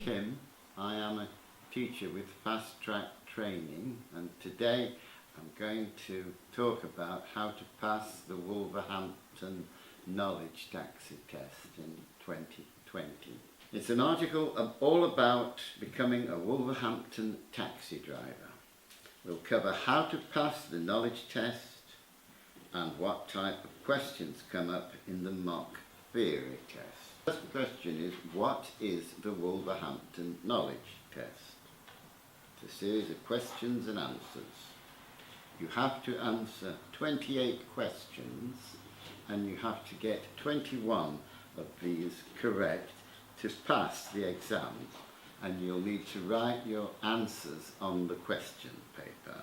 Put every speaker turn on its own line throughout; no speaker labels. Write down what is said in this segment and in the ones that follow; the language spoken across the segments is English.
Kim. I am a teacher with fast track training, and today I'm going to talk about how to pass the Wolverhampton knowledge taxi test in 2020. It's an article all about becoming a Wolverhampton taxi driver. We'll cover how to pass the knowledge test and what type of questions come up in the mock theory test. The first question is, what is the Wolverhampton knowledge test? It's a series of questions and answers. You have to answer 28 questions and you have to get 21 of these correct to pass the exam, and you'll need to write your answers on the question paper.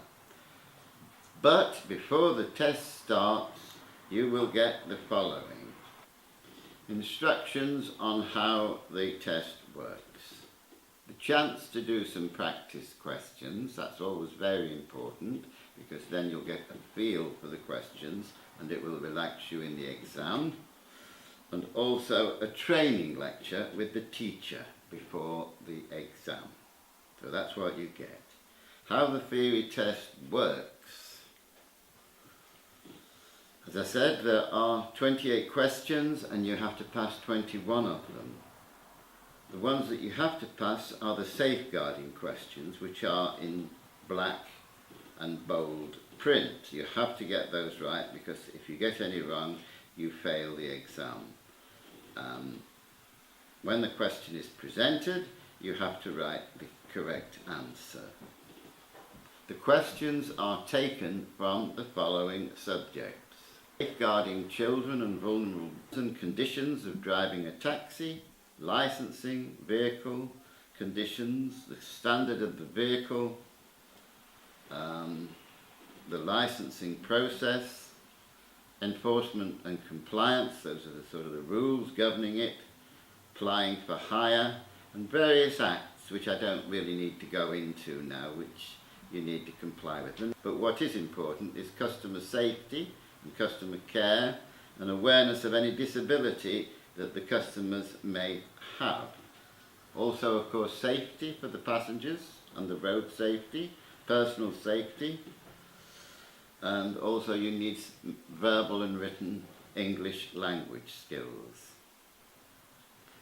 But before the test starts, you will get the following: instructions on how the test works, the chance to do some practice questions. That's always very important, because then you'll get a feel for the questions and it will relax you in the exam, and also a training lecture with the teacher before the exam. So that's what you get. How the theory test works. As I said, there are 28 questions and you have to pass 21 of them. The ones that you have to pass are the safeguarding questions, which are in black and bold print. You have to get those right, because if you get any wrong, you fail the exam. When the question is presented, you have to write the correct answer. The questions are taken from the following subjects: safeguarding children and vulnerable and conditions of driving a taxi, licensing, vehicle, conditions, the standard of the vehicle, the licensing process, enforcement and compliance, those are the sort of the rules governing it, applying for hire, and various acts which I don't really need to go into now, which you need to comply with. But what is important is customer safety and customer care, and awareness of any disability that the customers may have. Also, of course, safety for the passengers and the road safety, personal safety, and also you need verbal and written English language skills.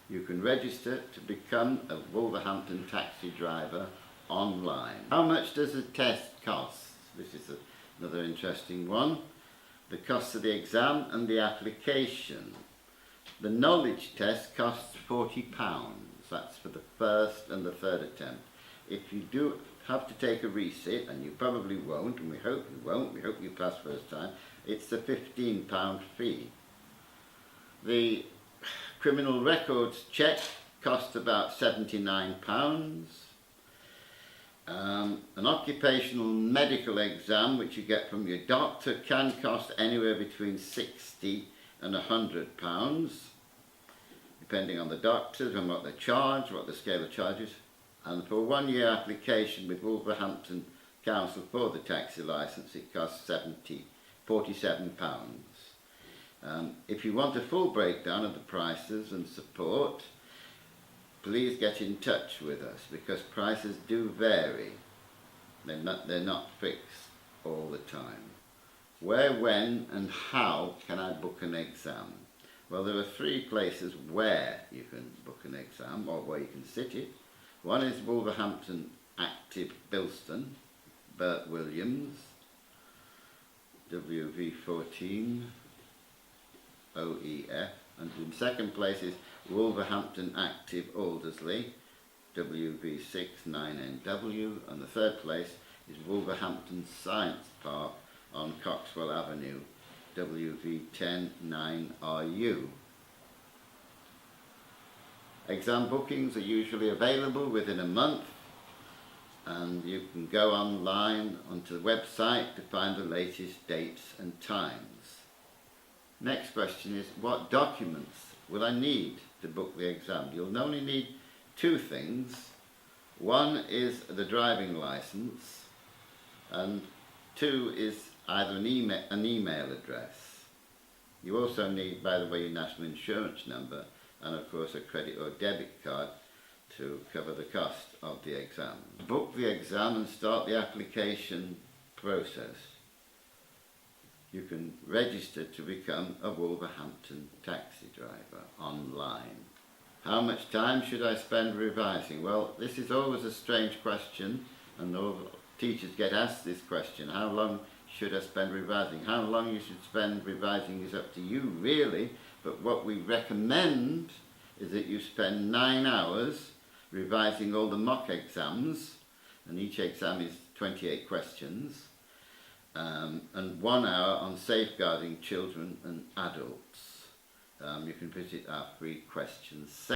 You can register to become a Wolverhampton taxi driver online. How much does the test cost? This is another interesting one. The cost of the exam and the application. The knowledge test costs £40. That's for the first and the third attempt. If you do have to take a resit, and you probably won't, and we hope you won't, we hope you pass first time, it's a £15 fee. The criminal records check costs about £79. An occupational medical exam, which you get from your doctor, can cost anywhere between £60 and £100, depending on the doctors and what they charge, what the scale of charges. And for a 1-year application with Wolverhampton Council for the taxi licence, it costs £47. If you want a full breakdown of the prices and support, please get in touch with us, because prices do vary. They're not fixed all the time. Where, when and how can I book an exam? Well, there are 3 places where you can book an exam, or where you can sit it. One is Wolverhampton Active Bilston, Bert Williams, WV14 OEF, and the second place is Wolverhampton Active Aldersley, WV6 9NW, and the third place is Wolverhampton Science Park on Coxwell Avenue, WV10 9RU. Exam bookings are usually available within a month, and you can go online onto the website to find the latest dates and times. Next question is, what documents will I need to book the exam? You'll only need 2 things. One is the driving licence, and 2 is either an email address. You also need, by the way, your national insurance number, and of course a credit or debit card to cover the cost of the exam. Book the exam and start the application process. You can register to become a Wolverhampton taxi driver online. How much time should I spend revising? Well, this is always a strange question, and all teachers get asked this question. How long should I spend revising? How long you should spend revising is up to you, really, but what we recommend is that you spend 9 hours revising all the mock exams, and each exam is 28 questions, and 1 hour on safeguarding children and adults. You can visit our free questions section.